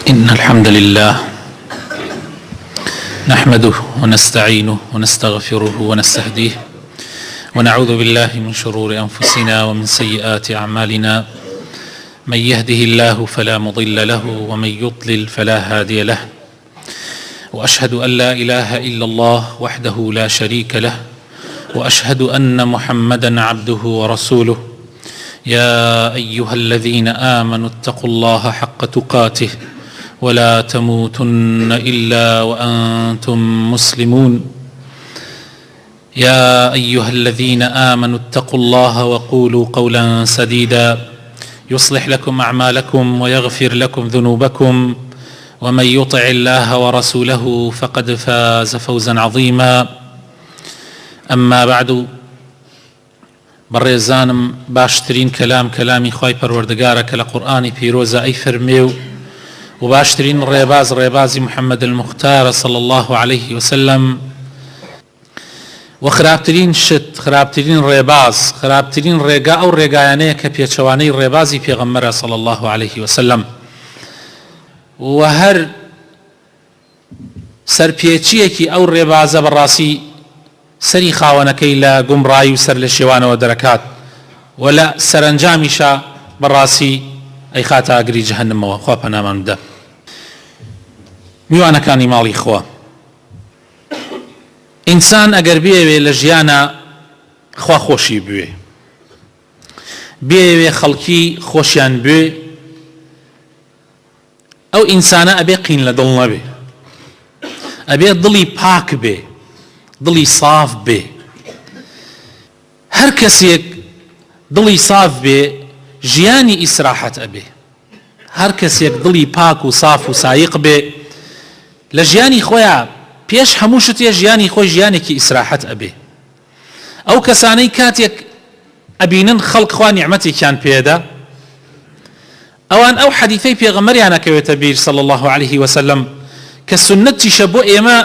إن الحمد لله نحمده ونستعينه ونستغفره ونستهديه ونعوذ بالله من شرور أنفسنا ومن سيئات أعمالنا. من يهده الله فلا مضل له ومن يضلل فلا هادي له، وأشهد أن لا إله إلا الله وحده لا شريك له، وأشهد أن محمدا عبده ورسوله. يا أيها الذين آمنوا اتقوا الله حق تقاته ولا تموتن إلا وأنتم مسلمون. يا أيها الذين آمنوا اتقوا الله وقولوا قولا سديدا يصلح لكم أعمالكم ويغفر لكم ذنوبكم، ومن يطع الله ورسوله فقد فاز فوزا عظيما. أما بعد، بەڕێزانم، باشترین کەلام کەلامی خوای پەروەردگارە کە لە قورئانی پیرۆزە ئەی فەرمێ و باشترین ڕێباز ڕێبازی محەممەد المختارە صلی الله عليه وسلم، و خراپترین شت، خراپترین ڕێباز، خراپترین ڕێگا ئەو ڕێگایانەیە کە پێچەوانەی ڕێبازی پێغەمبەرە صلی الله عليه وسلم. و هەر سەرپێچیەکی ئەو ڕێبازە بەڕاستی سەری خاوەنەکەی لە گومڕایی و سەر لە شێوانەوە دەرەکات، و لە سەرنجامیشە بەڕاستی ئەی خاتە ئاگری جەهەنەمەوە. خوا پەنامان بدە. میوانەکانی ماڵی خوا، ئینسان ئەگەر بێوێ لە ژیانە خوا خۆشی بوێ، بێوێ خەڵکی خۆشیان بوێ، ئەو ئینسانە ئەبێ قین لە دڵ نەبێ، ئەبێ دڵی پاک بێ، دڵی صاف بێ. هەر کەسێک دڵی صاف بێ ژیانی ئیسراحەت ئەبێ. هەر کەسێک دڵی پاک و صاف و سایق بێ لە ژیانی خۆیان پێش هەموو شتێ ژیانی خۆی ژیانێکی ئیسراحەت ئەبێ. ئەو کەسانەی کاتێک ئەبینن خەڵک خوا نیعمەتێکیان پێدا، ئەوان ئەو حەدیثەی پێغەمبەریان ئەکەوێتە بیر صلی الله عليه وسلم کە سنەتیشە بۆ ئێمە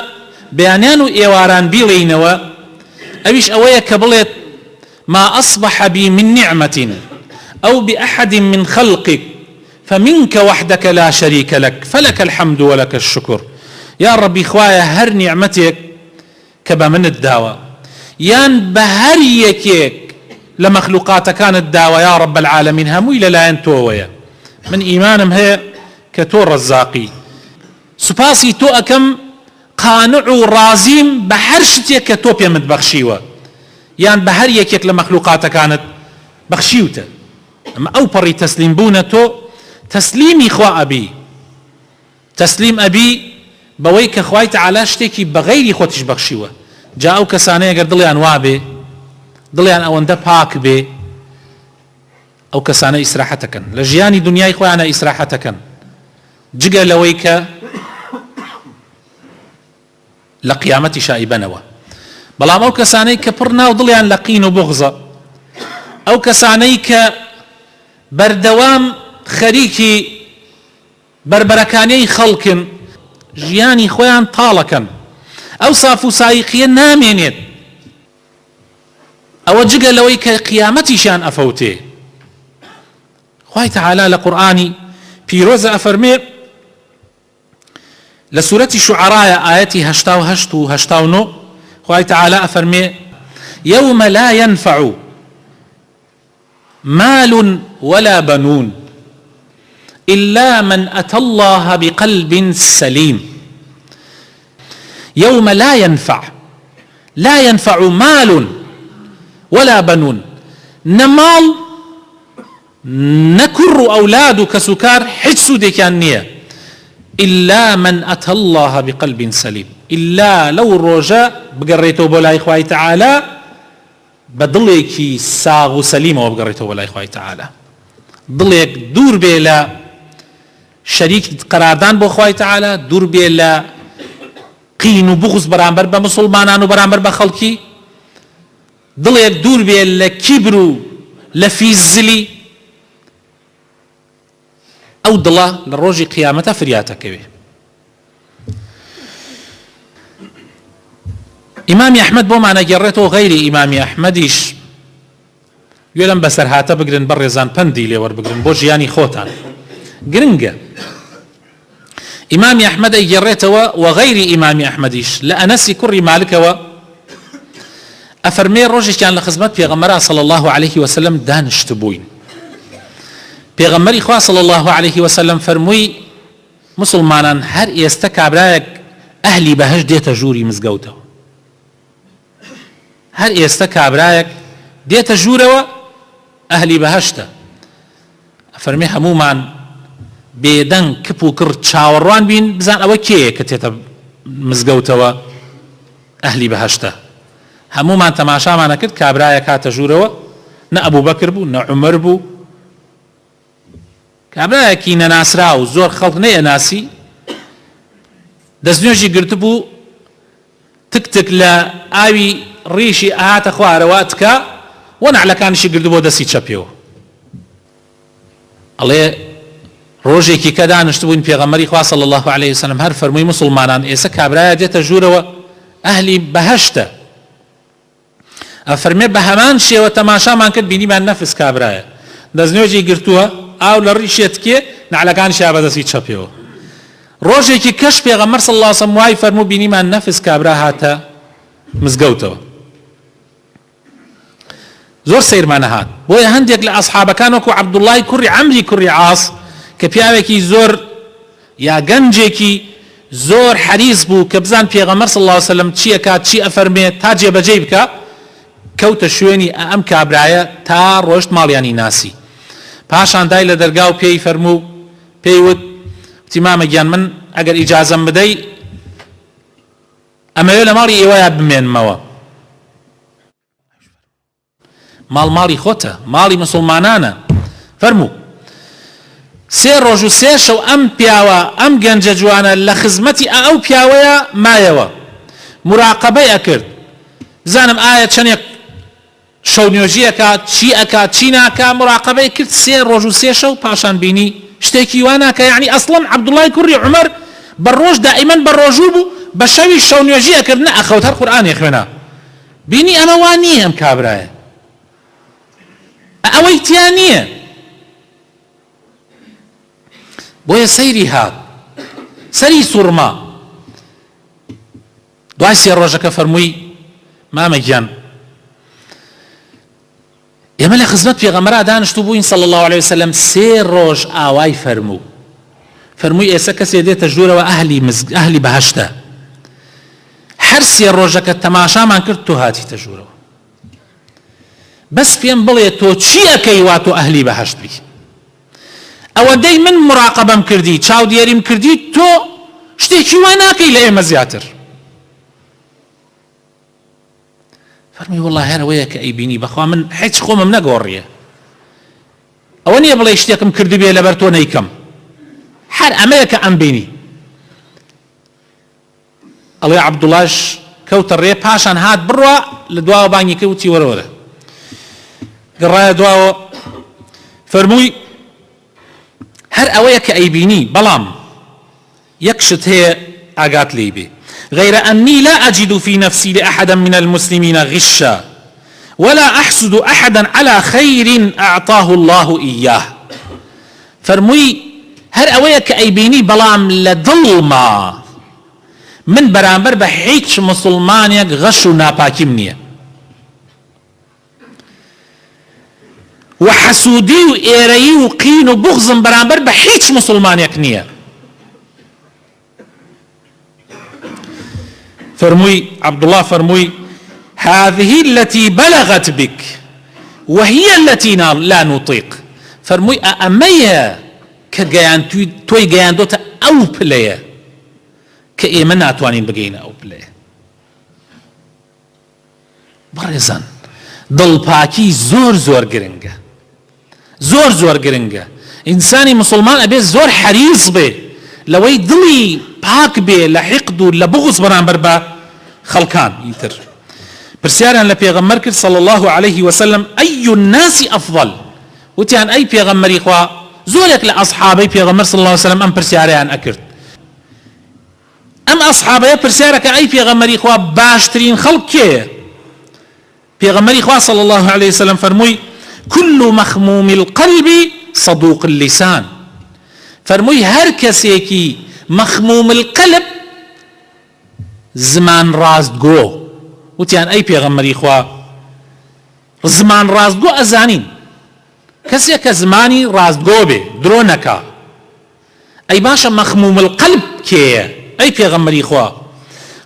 بەیانیان و ئێواران بیڵێینەوە، ئەویش ئەوەیە کە بڵێت: ما أصبح بي من نعمة أو بأحد من خلقك فمنك وحدك لا شريك لك فلك الحمد ولك الشكر. يا ربي خوايا هر نعمتك كبا من الداوى، يان بهر يكيك لمخلوقات كانت داوى يا رب العالمين، همو إلى لا ينتوويا من إيمانهم هي كتور رزاقي. سباسي تو أكم قانع و رازیم بە هەر شتێک کە تۆ پێمت بەخشیوە، یان بە هەر یەکێک لە مەخلوقاتەکانت بەخشیوتە. ئەمە ئەو پەڕی تەسلیم بوونە تۆ تەسلیمی خوا ئەبی، تەسلیم ئەبی بەوەی کە خوای تەعالا شتێکی بەغەیری خۆتیش بەخشیوە. جا ئەو کەسانەیە ئەگەر دڵیان وا بێ، دڵیان ئەوەندە پاک بێ، ئەو کەسانە ئیسراحەتەکەن لە ژیانی دنیای خۆیانە، ئیسراحەتەکەن جگە لەوەی کە لە قیامەتی شایبەنەوە. بەڵام ئەو کەسانەی کە پڕ ناو دڵیان لە قین و بغزە، ئەو کەسانەی کە بەردەوام خەریکی بربەرەکانەی خەڵکن، ژیانی خۆیان تاڵەکەن، ئەو ساف و سایقیە نامێنێت، ئەوە جگە لەوەی کە قیامەتیشیان ئەفەوتێ. خوای تەعالا لە قورئانی پیرۆزە ئەفەرمێ لسورة الشعراء آياتي 88 و 89 خوای تعالى أفرمي: يوم لا ينفع مال ولا بنون إلا من أتى الله بقلب سليم. يوم لا ينفع مال ولا بنون، نمال نكر أولاد كسكار حجسو ديكان نية، إلا من أتى الله بقلب سليم. إلا لو رجاء بقريته بولاي خوای تعالى بدڵێکی ساغ و سەلیمەوە بگەڕێتەوە بەلای خوای تعالى، دڵێک دوور بێ لە شەریک قەراردان بۆ خوای تعالى، دوور بێ لە قین و بغز بەرامبەر بە مسلمانان و بەرامبەر بە خەڵکی، دڵێک دوور بێ لە کیبر و لە فیزلی، ئەو دڵە لە ڕۆژی قیامەتە فریاتەکەوێ. ئیمامی ئەحمەد بۆمانە گێڕێتەوە، غەیری ئیمامی ئەحمەدیش گوێ لەم بەسەر هاتە بگرن، بەڕێزان پەندی لێوەربگرن بۆ ژیانی خۆتان. گرنگە ئیمامی ئەحمەد ئەیگەڕێتەوە و غەیری ئیمامی ئەحمەدیش لە ئەنەسی کوڕی مالکەوە ئەفەرمێ ڕۆژێکیان لە خزمەت پێغەمبەرا صلی الله عليه وسلم دانیشت بووین. پێغەمبەری خوا صلی الله عليه وسلم فەرمووی مسلمانان هەر ئێستا کابرایەک ئەهلی بەهەشت دێتە ژووری مزگەوتەوە. هەر ئێستا کابرایەک دێتە ژوورەوە ئەهلی بەهەشتە. ئەفەرمێ هەمومان بێدەنگ کپ و کڕ چاوەڕوان بین بزان ئەوە کێیە کە تێتە مزگەوتەوە ئەهلی بەهەشتە. هەمومان تەماشامانە کرد کابرایەک هاتە ژوورەوە، نە ئەبوبەکر بوو نە عومەر بوو، کابرایەکی نەناسرا و زۆر خەڵک نەیەناسی، دەستنوێژی گرت بوو تک تک لە ئاوی ڕیشی ئاهاتە خوارەوە تکە و نەعلەکانیشی گرت بۆ دەستی چەپێوە. ئەڵێ ڕۆژێکی کە دانیشت بووین پێغەمبەری خوا صلی الله عليه وسلم هەر فەرمووی مسلمانان ئێستا کابرایە دێتە ژوورەوە ئەهلی بەهەشتە. ئەفەرمێ بە هەمان شێوە تەماشامان کرد بینیمان نەفس کابرایە، دەستنوێژی گرتووە ئاو لە ڕیشێت کێ نەعلەکانیشی بەدەستی چەپێوە. ڕۆژێکی کەش پێغەمبەر صلی الله عليه وسلم وای فەرموو بینیمان نەفس کابرا هاتە مزگەوتەوە. زۆر سەیرمانە هات بۆیە هەندێک لە ئەصحابەکان وەکو عەبدوڵڵای کوڕی عەمری کوڕی عاص کە پیاوێکی زۆر یا گەنجێکی زۆر حەریص بوو کە بزان پێغەمبەر صلی الله عليه وسلم چی ئەکات چی ئەفەرمێت تا جێبەجێ بکە، کەوتە شوێنی ئەم کابرایە تا ڕۆژت ماڵیانی ناسی. پاشان دای لە دەرگا و پێی فەرموو، پێی وت وتی مامە گیان من ئەگەر ئیجازەم بدەی ئەمەوێ لە ماڵی ئێوەیە بمێنمەوە. ماڵی خۆتە، ماڵی مسلمانانە. فەرموو سێ ڕۆژ و سێ شەو ئەم پیاوە ئەم گەنجە جوانە لە خزمەتی ئەو پیاوەیە مایەوە، مراقەبەی ئەکرد بزانم ئایا چەندێک شەو نوێژی ئەکات چی ئەکات چی ناکا، مراقەبەی کرد سێ ڕۆژ و سێ شەو. پاشان بینی شتێکی وا ناکە. یعنی ئەسڵەن عەبدوڵڵای کوڕی عومەر بە ڕۆژ دائیمەن بە ڕۆژوو بوو، بە شەوی شەو نوێژی ئەکرد نە ئەخەوت هەر قورئانی خوێنا. بینی ئەمە وا نییە ئەم کابرایە، ئەوەی تیا نییە. بۆیە سەیری هات سەری سوورما. دوای سێ ڕۆژەکە فەرمووی مامە گیان ئێمە لە خزمەت پێغەمبەرا دانیشتو بووین صلی الله عليه وسلم سێ ڕۆژ ئاوای فەرمووی ئێستا کەسێ دێتە ژوورەوە ئەهلی بەهەشتە. هەر سێ ڕۆژەکە تەماشامان کرد تۆ هاتیتە ژوورەوە، بەس پێم بڵێ تۆ چی ئەکەی وا تۆ ئەهلی بەهەشت بی؟ ئەوەندەی من مراقەبەم کردی چاودێریم کردی تۆ شتێکی وا ناکەی لە ئێمە زیاتر. فەرمی وەڵڵا هەرەوەیە کە ئەیبینی بەخوا من هیچ خۆمم نەگۆڕیە، ئەوە نییە بڵێ شتێکم کردی بێ لەبەر تۆ نەیکەم، هەر ئەمەیە کە ئەم بینی. ئەڵێ عەبدوڵڵاش کەوتە ڕێ. پاشان هات بڕوا لە دواوە بانگی کەوتی وەرەوەرە گەڕایە دواوە فەرمووی هەر ئەوەیە کە ئەیبینی، بەڵام یەک شت هەیە ئاگات لێی بێ، غير أني لا أجد في نفسي لأحد من المسلمين غشا ولا أحسد أحدا على خير أعطاه الله إياه. فرموي هر أويك أي بيني بلام لظلما من برامبر بحيث مسلمانيك غش ناپاكي منية وحسودي وإيري وقين وبغض برامبر بحيث مسلمانيك نية. فرموي عبد الله فرموي هذه التي بلغت بك وهي التي لا نطيق. فرموي أمية كجيان توي جيان دوتا أو بلايا كإيمان أتوانين بجينا أو بلايا برزان ضل باكي زور زور جرنجة زور زور جرنجة. إنساني مسلمان أبي زور حريص به لو يضلي باك به لحقدو لبغض برامبر با خلقان يتر برسيارا لبيغمبر كر صلى الله عليه وسلم أي الناس أفضل وتيان أي بيغمبر إخوة زولك لأصحابي بيغمبر صلى الله عليه وسلم أم برسياريان أكرت أم أصحابي برسيارك أي بيغمبر إخوة باشترين خلق كيه بيغمبر إخوة صلى الله عليه وسلم فرموي كل مخموم القلب صدوق اللسان. فرموي هر كسيكي مخموم القلب زمان ڕاستگۆ وتیان ئەی پێغەمبەری خوا زمان ڕاستگۆ ئەزانین کەسێک کە زمانی ڕاستگۆ بێ درۆ نەکا ئەی باشە مەخموم القلب کێیە ئەی پێغەمبەری خوا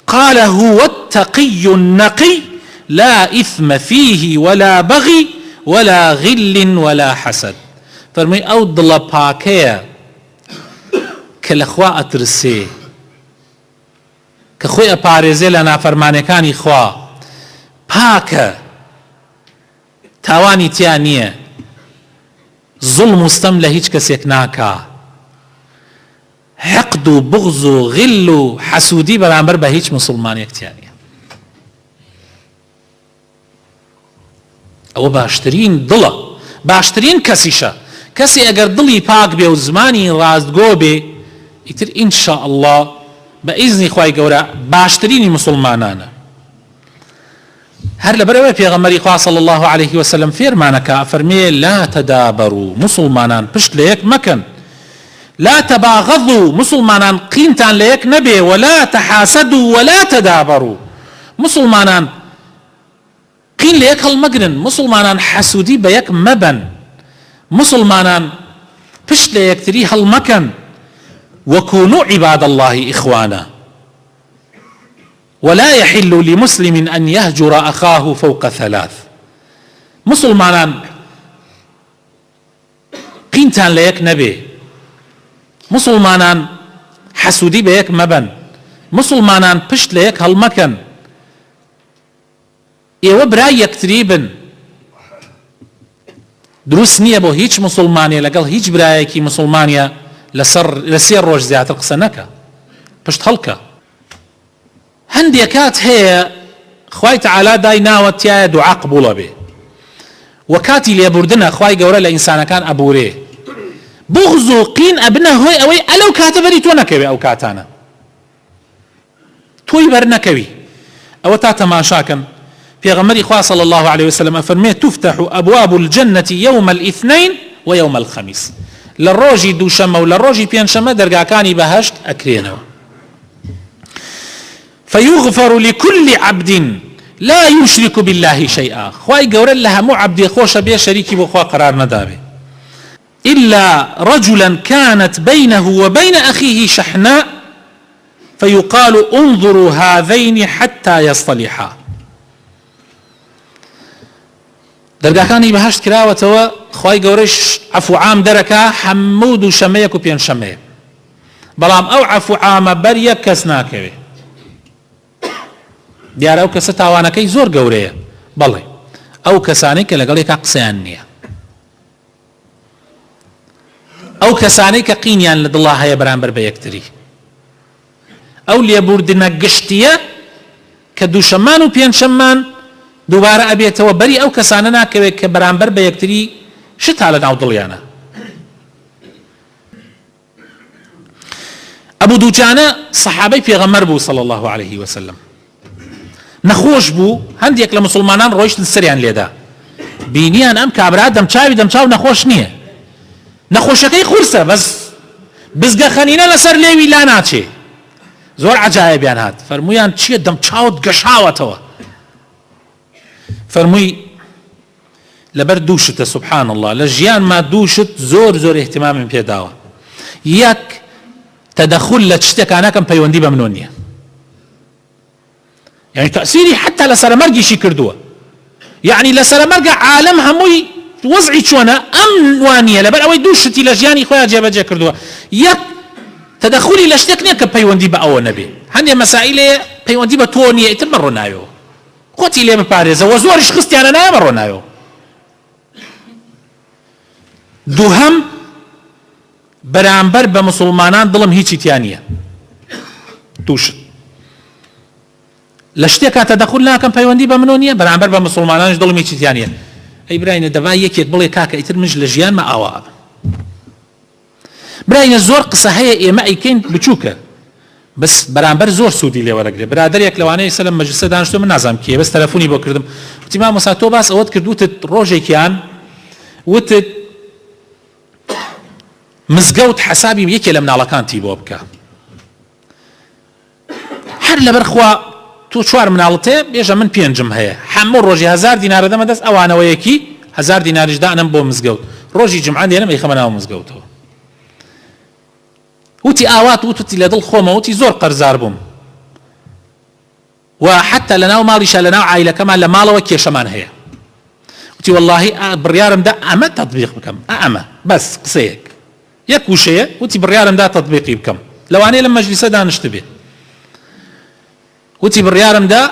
قال هو التقي النقي لا إثم فيه ولا بغي ولا غل ولا حسد فرمي أو دڵە پاکەیە کە لە خوا ئەترسێ کە خۆی ئەپارێزێ لە نافەرمانەکانی خوا پاکە تاوانی تیا نییە زوڵم و ستەم لە هیچ کەسێک ناکا حقد و بغض و غل و حەسوودی بەرامبەر بە هیچ مسلمانێک تیا نییە ئەوە باشترین دڵە باشترین کەسیشە کەسی ئەگەر دڵی پاک بێ و زمانی ڕاستگۆ بێ ئیتر ئینشاء الله بە ئیزنی خوای گەورە باشترینی مسلمانانە هەر لەبەرەوەی پێغەمبەری خوا صلی الله عليه وسلم فێرمانەکە فەرمێ لا تدابروا مسلمانان پشت لە یەک مەکەن لا تباغضوا مسلمانان قینتان لە یەک نەبێ ولا تحاسدوا ولا تدابروا مسلمانان قین لە یەک هەڵمەگرن مسلمانان حەسوودی بە یەک مەبەن مسلمانان پشت لە یەکتری هەڵمەکەن وكونوا عباد الله إخوانا ولا يحل لمسلم أن يهجر أخاه فوق ثلاث مسلمانان قینتان لە یەک نەبێ مسلمانان حەسوودی بە یەک مەبەن مسلمانان پشت لە یەک هەڵمەکەن ئێوە برای یەکتری بن دروست نییە بۆ هیچ مسلمانێ لەگەڵ هیچ برایەکی مسلمانە لە سێ ڕۆژ زیاتر قسە نەکە پشت هەڵکە هەندێک کات هەیە خوای تەعالا دای ناوە تایە دوعا قبوڵە بێ وە کاتی لێبوردنە خوای گەورە لە ئینسانەکان ئەبورێ بغض و قین ئەبنە هۆی ئەوەی ئەلەو کاتە بەری تۆ نەکەوێ ئەو کاتانە تۆی بەر نەکەوی ئەوە تا تەماشاکەن پێغەمبەری خوا صلی الله عليه وسلم ئەفەرمێ تفتح أبواب الجنة يوم الاثنين ويوم الخميس لە ڕۆژی دووشەمە و لە ڕۆژی پێنجشەمە دەرگاکانی بەهەشت ئەکرێنەوە فيغفر لكل عبد لا يشرك بالله شيئا خوای گەورە لە هەموو عەبدێ خۆشە بێ شەریکی بۆ خوا قرار نەدابێ إلا رجلا كانت بينه وبين أخيه شحناء فيقال انظروا هذين حتى يصطلحا دەرگاکانی بەهەشت کراوەتەوە خوای گەورەش عەفو عام دەرەکا هەموو دووشەمەیەک و پێنجشەمەیە بەڵام ئەو عەفو عامە بەر یەک کەس ناکەوێ دیارە ئەو کەسە تاوانەکەی زۆر گەورەیە بەڵێ ئەو کەسانەی کە لەگەڵ یەکا قسەیان نییە ئەو کەسانەی کە قینیان لە دڵا هەیە بەرامبەر بە یەکتری ئەو لێبوردنە گشتیە کە دووشەمان و پێنجشەمان دووبارە ئەبێتەوە بەری ئەو کەسانە ناکەوێت کە بەرامبەر بە یەکتری شتا لە ناو دڵیانە ئەبوو دووجانە سەحابەی پێغەمبەر بوو صلی الله عليه وسلم نەخۆش بوو هەندێک لە مسلمانان ڕۆیشتن سەریان لێدا بینیان ئەم کابرا دەمچاوی دەمچاو نەخۆش نییە نەخۆشەکەی قورسە بەس بزگە خەنینە لەسەر لێوی لا ناچێ زۆر عەجایبیان هات فەرموویان چییە دەمچاوت گەشاوەتەوە فەرمووی لەبەر دووشتە سبحان الله لە ژیانما دووشت زۆر زۆر احتیمامم پێداوە یەک تەدەخول لە شتێکان نەکەم پەیوەندی بە منۆ نییە يعني تأثيري حتى لسرمرقي شي كردوه يعني لسرمرقة عالم هموي وضعي شونا أموانية لبل أوي دوشتي لجياني خويا جابا جا كردوه يك تدخلي لشتكني كبيوندي بأو نبي هندي مسائل بيوندي بتونية تمروا نايو قوتي لي بباريزة وزورش خستي أنا نايو مروا نايو دوهم برامبر بمسلمانان ظلم هيچي تيانية دوشت لە شتێکا تەدەخول ناکەم پەیوەندی بە منۆ نییە بەرامبەر بە مسلمانانش دڵمی چیتیانە ئەی براینە دەبا یەکێک بڵێ کاکە ئیتر منش لە ژیانمە ئاوا براینە زۆر قسە هەیە ئێمە ئەیکەین بچووکە بەس بەرامبەر زۆر سوودی لێوەرەگرێ برادەرێک لەوانەیە سەر لە مەجلیسە دانیشتۆ من نازانم کێ بەس تەلەفۆنی بۆ کردم وتی مام مۆسا تۆ باس ئەوەت کرد وتت ڕۆژێکیان وتت مزگەوت حەسابی یەکێ لە مناڵەکانتی بۆ بکە هەر لەبەر خوا تۆ 4 مناڵەتێ بێژە من 5 هەیە هەموو ڕۆژی 1000 دینار دەمە دەست ئەوانەوەیەکی 1000 دیناریش دانم بۆ مزگەوت ڕۆژی جمعە دێنم ئەی خەمە ناو مزگەوتەوە وتی ئاوات وتی لە دڵ خۆمە وتی زۆر قەرزار بووم و حتى لەناو ماڵیشە لەناو عایلەکەمان لە ماڵەوە کێشەمان هەیە وتی واللهی بڕیارمدا ئەمە تەطبیق بکەم ئەمە بەس قسەیەک یەک وشەیە وتی بڕیارمدا تەطبیقی بکەم لەوانەیە لەم مەجلیسە دانیشت بێ وتی بڕیارمدا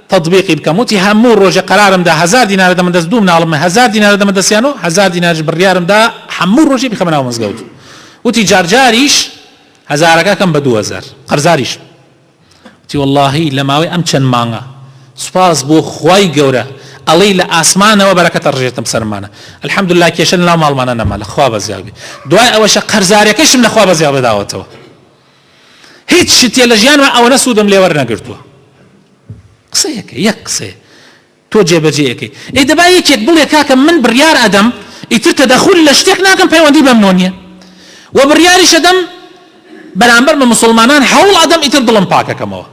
تطبیقی بکەم وتی هەموو ڕۆژە قەرارمدا 1000 دینار دەمە دەست دوو مناڵم 1000 دینار دەمە دەستیانەوە 1000 دینارش بڕیارمدا هەموو ڕۆژی بخەمە ناو مزگەوت وتی جارجاریش هەزارەکە کەم بە 2000 قەرزاریش وتی واللهی لە ماوەی ئەم چەند مانگە سوپاس بۆ خوای گەورە ئەڵێی لە ئاسمانەوە بەرەکەتە ڕژێتم سەرمانە الحەمدوللا کێشە لەناو ماڵمانە نەما لە خوا بەزیاو بێ دوای ئەوەشە قەرزاریەکەشم لە خوا بەزیاو بێداوەتەوە هیچ شتێ لە ژیانمە ئەوە نەسوودم لێ وەرنەگرتووە قسەیەکە یەک قسەیە تۆ جێبەجێیەکەی ئەی دەبا یەکێک بڵێ کاکە من بڕیار ئەدەم ئیتر تەدەخول لە شتێک ناکەم پەیوەندی بەم نۆنیە و بڕیاریش ئەدەم بەرامبەر بە مسلمانان هەوڵ ئەدەم ئیتر دڵم پاکەکەمەوە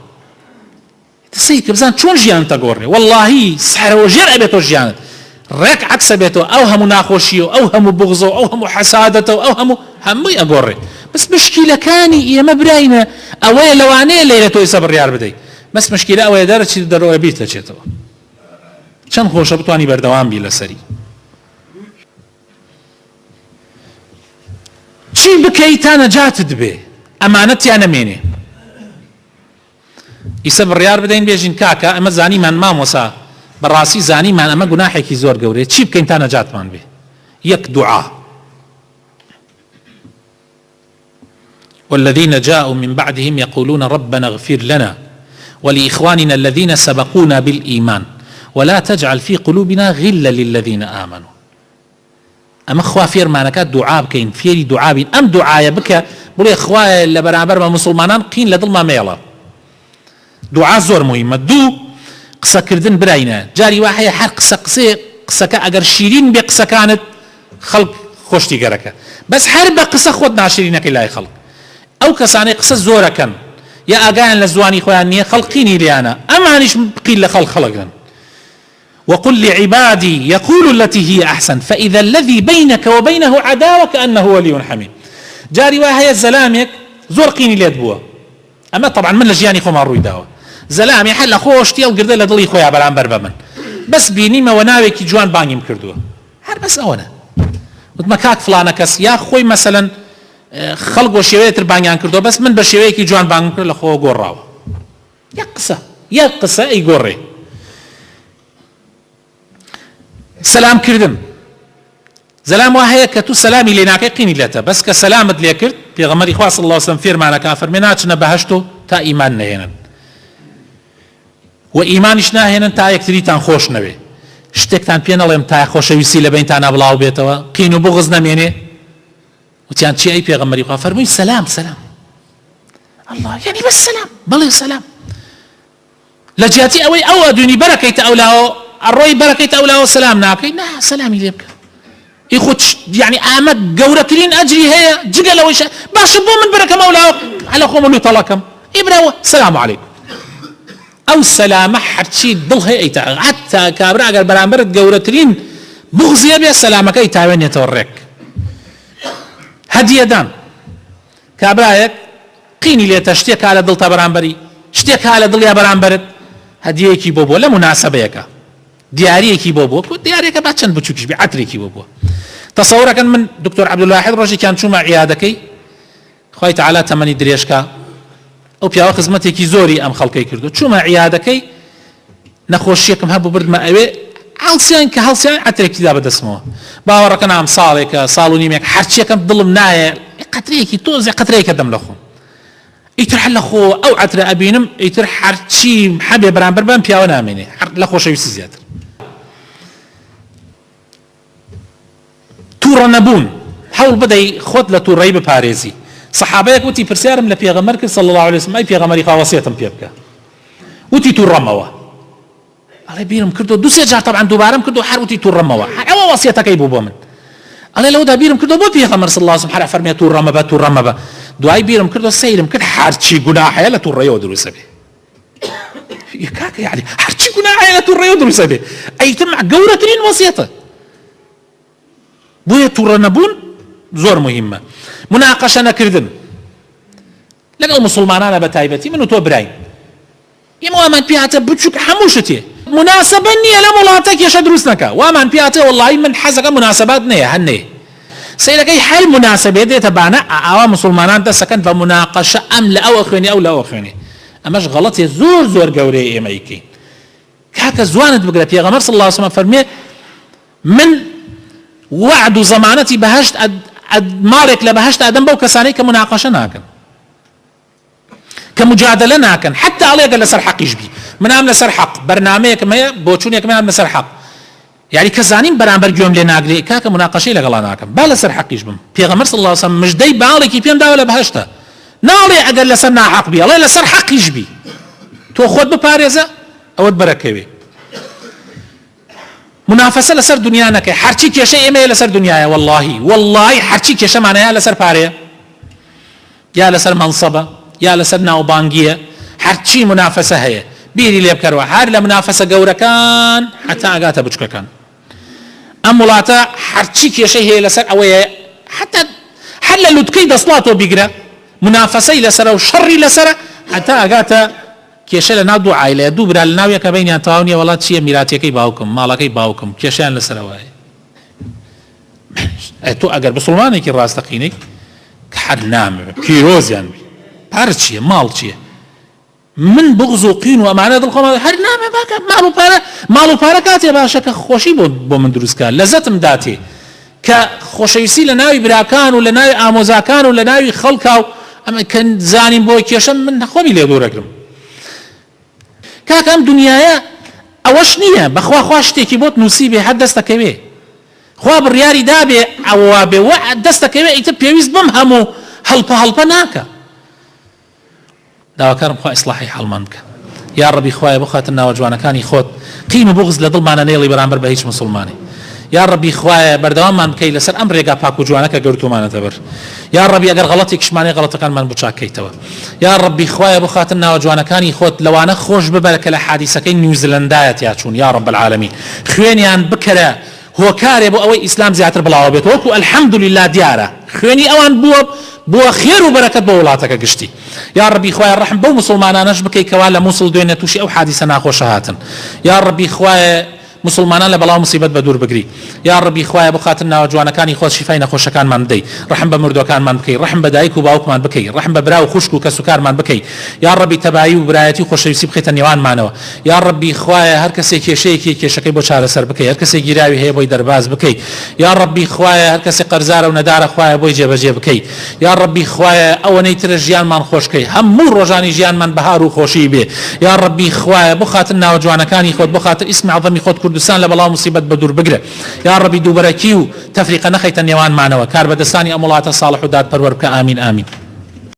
سیکە بزان چۆن ژیان تەگۆڕێ واللهی سحرەوە ژێر ئەبێتەوە ژیانت ڕێک عەکسە بێتەوە ئەو هەموو ناخۆشیە ئەو هەموو بغزە ئەو هەموو حەسادەتەوە ئەو هەمووی ئەگۆڕێ بەس مشکیلەکانی ئێمە براینە ئەوەیە لەوانەیە لێرە تۆی سە بڕیار بدەیت بەس مشکیلە ئەوەیە دەرەچی دەرەوە بیت دەچێتەوە چەند خۆشە بتوانی بەردەوام بی لەسەری چی بکەیت تا نەجاتت بێ ئەمانەتیان نەمێنێ ئیسە بڕیار بدەین بێژین کاکە ئەمە زانیمان مامۆسا بەڕاستی زانیمان ئەمە گوناحێکی زۆر گەورەیە چی بکەین تا نەجاتمان بێ یەک دوعا والذين جاءوا من بعدهم يقولون ربنا اغفر لنا ولإخواننا الذين سبقونا بالإيمان ولا تجعل في قلوبنا غلا للذين آمنوا أما خوا فيرمانك دعاء بكين فيري دعاء بين أم دعاء بك بقول إخوة لبرابر ما مسلمانان قين لدل ما ميلا دعاء زور مهمة دو قصة كردن براينا جاري واحد حر قصة أجر شيرين بقصة كانت خلق خوشتي جركة بس حرب قصة خود ناشرينك لا يخلق أو كساني قصة زورة كان يا أجان لزواني خوانية خلقيني لي أنا أمانيش قيل لخلق خلقنا وقل لعبادي يقول التي هي أحسن فإذا الذي بينك وبينه عداوة كأنه ولي حميم جاري وهي الزلامك زور قيني لي أدبوه أما طبعا من لجياني خو ماروي داوة زلامي حل خوشتي وقرد لدلي خويا بران بربمن بس بيني ما وناويكي جوان بانيم كردوه هر بس أونا وتمكاك فلانا كس يا خوي مثلا خلق وشيوية تربانيان كردوه بس من بشيويكي جوان بانيم كردوه لخوه قراوه يا قصة أي قري سلام كردن زلام وهي كتو سلامي لناكي قيني لتا بس كسلامت لي كرد في غمري خواه صلى الله عليه وسلم فير معنا كافر مناتش نبهشتو تا إيمان نهينا وإيمانش نهينا تا يكتريتان خوش نبي شتكتان بينا لهم تا خوش ويسي لبين تانا بلاو بيتوا قينو بغز نميني وتيان چي اي في غمري خواه فرمي سلام الله يعني بس سلام بلي سلام لجاتي أو أدوني بركة أولاو الروي بركة أولاو سلام ناكي نا سلامي ليبك يخوت يعني آمد قورتين أجري هي جقل ويش باش بو من بركة مولاو على خوم اللي طلقم إبراو السلام عليكم أو السلامة حتشي ضل هي حتى كابرا قال برامبرت قورتين بغزي بيا السلامة كي تاوين يتوريك هدية دان كابرايك قيني لي تشتيك على ضل برامبري شتيك على ضل يا برامبرت هدية كي بوبو لا مناسبة يكا دياريكي بوبو دياريكي باتشن بتشوكش بعتريكي بوبو تصورا كان من دكتور عبد الواحد رجي كان شو مع عيادكي خوي تعالى تمني دريشكا او بيا خدمتي زوري ام خلقي كردو شو مع عيادكي نخوشيكم هبو برد ما اوي هالسيان كهالسيان عتريكي دا بدسمو باوركنا عم صالك صالوني ميك حرشيكم ظلم نايا قطريكي توزع قطريكي دم لخو يترح لخو او عتر ابينم يترح حرشي حبي بران بربان بيا وناميني لخو شوي زياده تووڕە نەبوون هەوڵ بدەی خۆت لە تووڕەی بپارێزی سەحابەیەک وتی پرسیارم لە پێغەمبەر کرد صلی الله عليه وسلم ئەی پێغەمبەری خوا وەسیەتم پێ بکە وتی تووڕەمەوە ئەڵێ بیرم کردو دو سێ جار طبعا دووبارەم کردو هەر وتی تووڕەمەوە ئەوە وەسیەتەکەی بوو بۆ من ئەڵێ لەوەدا بیرم کردو بۆ پێغەمبەر صلی الله عليه وسلم هەر فەرمێ تووڕەمە بە دوای بیرم کردو سەیرم کرد هەرچی گوناحەیە لە تووڕەیەوە دروستە بێ کاکە یعنی هەرچی گوناحەیە لە تووڕێ و دروستە بێ ئەیتر گەورەترین وەزیەتە. بۆیە تووڕە نەبوون زۆر مهمە. مناقەشە نەکردن لەگەڵ مسلمانانە بە تایبەتی من و تۆ براین ئێمە وامان پێهاتە بچووک هەموو شتێ مناسبە نییە لە وڵاتە کێشە دروست نەکە وامان پێهاتە وەڵڵاهی من حەزەکە مناسبات نەیە هەنێ سەیرەکەی هەر مناسبێت دێتە بانە ئاوا مسلمانان دەسەکەن بە مناقەشە ئەم لە ئەوە خوێنێ ئەو لە ئەوە خوێنێ ئەمەش غەڵەتێ زۆر زۆر گەورەیە ئێمەیکەین. کاکە زوانت بگرە پێغەمبەر صلی الله علیه وسلم فەرمێ من وعد و زەمانەتی بەهەشت ماڵێک لە بەهەشت ئەدەم بەو کەسانەی کە مناقەشە ناکەن کە مجادلە ناکەن حتى ئەڵێگە لەسەر حەقیش بی منام لەسەر حەق بەرنامەیەکم هەیە بۆ چوونێکم منام لەسەر حەق یعنی کە زانیم بەرامبەر گوێم لێ ناگرێ کاکە مناقەشەی لەگەڵا ناکەم با لەسەر حەقیش بم. پێغەمبەر صلی الله علیه وسلم مژدەی باڵێکی پێم داوە لە بەهەشتە ناڵێ ئەگەر لەسەر ناحەق بی ئەڵێ لەسەر حەقیش بی تۆ خۆت بپارێزە ئەوەت بەرەکەوێ. منافسە لەسەر دنیا نەکەی هەرچی کێشە ئێمەیە لەسەر دنیاە واللهی هەرچی کێشەمانەیە لەسەر پارەیە یا لەسەر مەنسەبە یا لەسەر ناوبانگیە هەرچی منافسە هەیە بیری لێ بکەرەوە هەر لە منافسە گەورەکان حتا ئاگاتە بچووکەکان. ئەم وڵاتە هەرچی کێشەی هەیە لەسەر ئەوەیە حتا هەر لە لوتکەی دەسڵاتۆ بیگرە منافسەی لەسەرە و شەڕی لەسەرە حتا ئاگاتە کێشە لە ناو دوو عایلەیە دوو برا لە ناویەکە بەینیان تەواو نییە وڵات چییە میراتیەکەی باوکم ماڵەکەی باوکم کێشیان لەسەرەوەیە. تۆ ئەگەر بسڵمانێکی ڕاستەقینەی کە حەد نامێ پیرۆزیان بی پارە چییە ماڵ چییە من بغز و قین و ئەمانە دڵخۆم هەر نامێ باکە ماڵ و پارە کاتێ باشە کە خۆشی بۆ من دروستکە لەزەتم داتێ کە خۆشەویستی لە ناوی براکان و لە ناوی ئامۆزاکان و لە ناوی خەڵکا و ئەمە کە زانیم بۆی کێشە من خۆمی لێ دوورەکرم. کاکە ئەم دنیاە ئەوەش نییە بەخوا خوا شتێکی بۆت نووسی بێ هەر دەستەکەوێ خوا بڕیاری دابێ ئەوە بێ وە دەستەکەوێ ئیتر پێویست بم هەموو هەڵپە ناکە. داواکارم خوا ئیسلاحی حاڵمان بکە یا ڕەبی خوایە بۆ خاتر ناوە جوانەکانی خۆت قیم و بغز لە دڵمانە نێڵی بەرامبەر بە هیچ مسلمانی یا ڕەبی خوایە بەردەواممان بکەی لەسەر ئەم ڕێگا پاک و جوانەکە گەورتومانەتە بەر یا ڕەبی ئەگەر غەڵەتی کشمانەی غەڵەتەکانمان بچاکەیتەوە یا ڕەبی خوایە بۆ خاتر ناوە جوانەکانی خۆت لەوانە خۆش ببەرە کە لە حادیسەکەی نیوزیلەندایە تیاچوون یا ڕەب العالەمین خوێنیان بکەرە هۆکارێ بۆ ئەوەی ئیسلام زیاتر بڵاوە بێت وەکو الحەمدولله دیارە خوێنی ئەوان بووە خێر و بەرەکەت بە وڵاتەکە گشتی یا ڕەبی خوایە ڕەحم بەو مسلمانانەش بکەی کەوا لە مووسڵ دوێنێ تووشی ئەو حادیسە ناخۆشە هاتن یا ڕەبی خوایە مسلمانان لە بەڵاو مصیبەت بە دوور بگری یا ڕەبی خوایە بۆ خاتر ناوە جوانەکانی خۆت شیفای نەخۆشەکانمان بدەی ڕەحم بە مردوەکانمان بکەی ڕەحم بە دایک و باوکمان بکەی ڕەحم بە برا و خوشک و کەسوکارمان بکەی یا ڕەبی تەبایی و برایەتی و خۆشەویستی بخەیتە نێوانمانەوە یا ڕەبی خوایە هەر کەسێک کێشەیەکی کێشەکەی بۆ چارەسەر بکەی هەر کەسێک گیراوی هەیە بۆی دەرباز بکەی یا ڕەبی خوایە هەر کەسێک قەرزارە و نەدارە خوایە بۆی جێبەجێ بکەی یا ڕەبی خوایە ئەوەنەی ترە ژیانمان خۆشکەی هەموو ڕۆژانی ژیانمان بەهار و خۆشی بێ یا ڕەبی خوایە بۆ خاتر ناوە جوانەکانی خۆت بۆ خاتر ئیسمی عەظەمی خۆت کوردستان لە بەڵاو مصیبەت بە دوور بگرە یا ڕەبی دووبەرەکی و تەفریقە نەخەیتە نێوانمانەوە کار بەدەستانی ئەم وڵاتە ساڵح و دادپەروەر بکە ئامین ئامین.